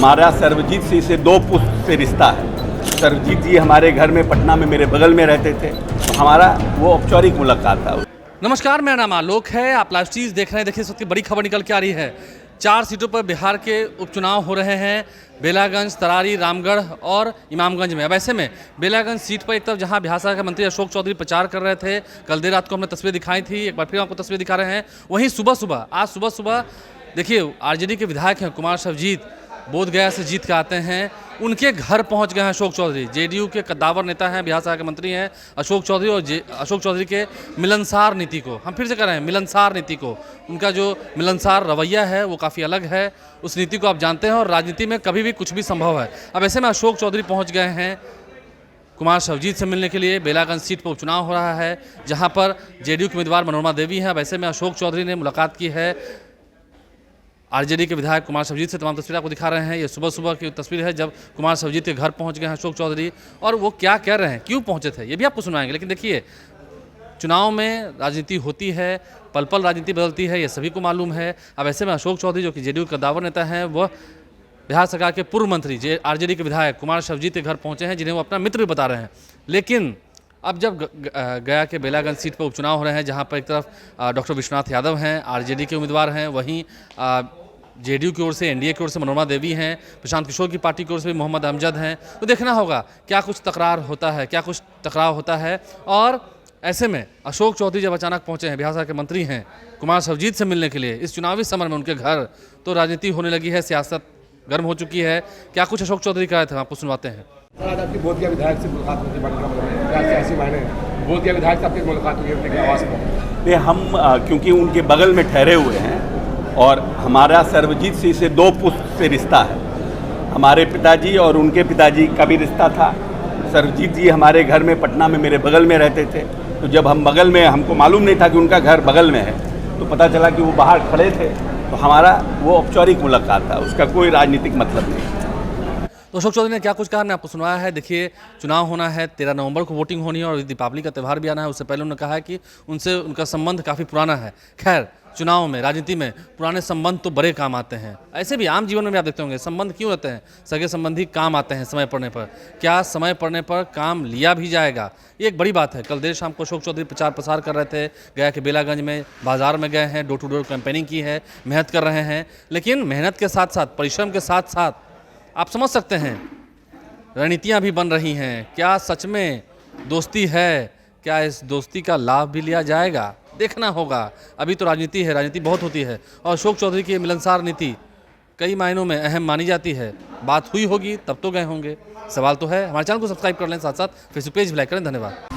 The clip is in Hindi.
सर्वजीत सिंह से दो पुश्त से रिश्ता है। सर्वजीत जी हमारे घर में पटना में मेरे बगल में रहते थे, तो हमारा वो औपचारिक मुलाकात था। नमस्कार, मेरा नाम आलोक है। आप लाइव चीज़ देख रहे हैं। देखिए, इस वक्त की बड़ी खबर निकल के आ रही है। 4 सीटों पर बिहार के उपचुनाव हो रहे हैं, बेलागंज, तरारी, रामगढ़ और इमामगंज में। अब ऐसे में बेलागंज सीट पर एक तरफ जहां बिहार सरकार के मंत्री अशोक चौधरी प्रचार कर रहे थे, कल देर रात को हमने तस्वीर दिखाई थी, एक बार फिर आपको तस्वीर दिखा रहे हैं। वहीं आज सुबह सुबह देखिए, आरजेडी के विधायक हैं कुमार सर्वजीत, बोधगया से जीत के आते हैं, उनके घर पहुंच गए हैं अशोक चौधरी। जेडीयू के कद्दावर नेता हैं, बिहार सरकार के मंत्री हैं अशोक चौधरी, और अशोक चौधरी के मिलनसार नीति को, हम फिर से कह रहे हैं मिलनसार नीति को, उनका जो मिलनसार रवैया है वो काफ़ी अलग है। उस नीति को आप जानते हैं और राजनीति में कभी भी कुछ भी संभव है। अब ऐसे में अशोक चौधरी पहुँच गए हैं कुमार सर्वजीत से मिलने के लिए। बेलागंज सीट पर उपचुनाव हो रहा है, जहाँ पर जेडीयू के उम्मीदवार मनोरमा देवी हैं। अब ऐसे में अशोक चौधरी ने मुलाकात की है आरजेडी के विधायक कुमार सर्वजीत से। तमाम तस्वीरें आपको दिखा रहे हैं। ये सुबह सुबह की तस्वीर है जब कुमार सर्वजीत के घर पहुंच गए हैं अशोक चौधरी, और वो क्या कह रहे हैं, क्यों पहुंचे थे, ये भी आपको सुनाएंगे। लेकिन देखिए, चुनाव में राजनीति होती है, पल पल राजनीति बदलती है, ये सभी को मालूम है। अब ऐसे में अशोक चौधरी जो कि जेडीयू का दावर नेता हैं, वह बिहार सरकार के पूर्व मंत्री आरजेडी के विधायक कुमार सर्वजीत के घर पहुँचे हैं, जिन्हें वो अपना मित्र भी बता रहे हैं। लेकिन अब जब गया के बेलागंज सीट पर उपचुनाव हो रहे हैं, जहाँ पर एक तरफ डॉक्टर विश्वनाथ यादव हैं, आरजेडी के उम्मीदवार हैं, वहीं जेडीयू की ओर से, एनडीए की ओर से मनोरमा देवी हैं, प्रशांत किशोर की पार्टी की ओर से भी मोहम्मद अमजद हैं। तो देखना होगा क्या कुछ तकरार होता है, क्या कुछ टकराव होता है। और ऐसे में अशोक चौधरी जब अचानक पहुंचे हैं, बिहार सरकार के मंत्री हैं, कुमार सर्वजीत से मिलने के लिए इस चुनावी समर में उनके घर, तो राजनीति होने लगी है, सियासत गर्म हो चुकी है। क्या कुछ अशोक चौधरी कह रहे थे, आपको सुनवाते हैं। आज आपकी बोधगया विधायक से मुलाकात होती है, क्या सियासी मायने बोधगया विधायक से आपकी मुलाकात हुई है उनके आवास पर? ये हम क्योंकि उनके बगल में ठहरे हुए हैं और हमारा सर्वजीत सिंह से दो पुश्त से रिश्ता है। हमारे पिताजी और उनके पिताजी का भी रिश्ता था। सर्वजीत जी हमारे घर में पटना में मेरे बगल में रहते थे, तो जब हम बगल में, हमको मालूम नहीं था कि उनका घर बगल में है, तो पता चला कि वो बाहर खड़े थे, तो हमारा वो औपचारिक मुलाकात था, उसका कोई राजनीतिक मतलब नहीं। तो अशोक चौधरी ने क्या कुछ कहा, हमने आपको सुनाया है। देखिए, चुनाव होना है, 13 नवंबर को वोटिंग होनी है और दीपावली का त्यौहार भी आना है। उससे पहले उन्होंने कहा है कि उनसे उनका संबंध काफ़ी पुराना है। खैर, चुनाव में, राजनीति में पुराने संबंध तो बड़े काम आते हैं। ऐसे भी आम जीवन में भी आप देखते होंगे, संबंध क्यों रहते हैं, सगे संबंधी काम आते हैं समय पड़ने पर। क्या समय पड़ने पर काम लिया भी जाएगा, ये एक बड़ी बात है। कल देर शाम को अशोक चौधरी प्रचार प्रसार कर रहे थे, गया के बेलागंज में बाजार में गए हैं, डोर टू डोर कैंपेनिंग की है, मेहनत कर रहे हैं। लेकिन मेहनत के साथ साथ, परिश्रम के साथ साथ, आप समझ सकते हैं रणनीतियाँ भी बन रही हैं। क्या सच में दोस्ती है, क्या इस दोस्ती का लाभ भी लिया जाएगा, देखना होगा। अभी तो राजनीति है, राजनीति बहुत होती है, और अशोक चौधरी की मिलनसार नीति कई मायनों में अहम मानी जाती है। बात हुई होगी तब तो गए होंगे, सवाल तो है। हमारे चैनल को सब्सक्राइब कर लें, साथ साथ फेसबुक पेज भी लाइक करें। धन्यवाद।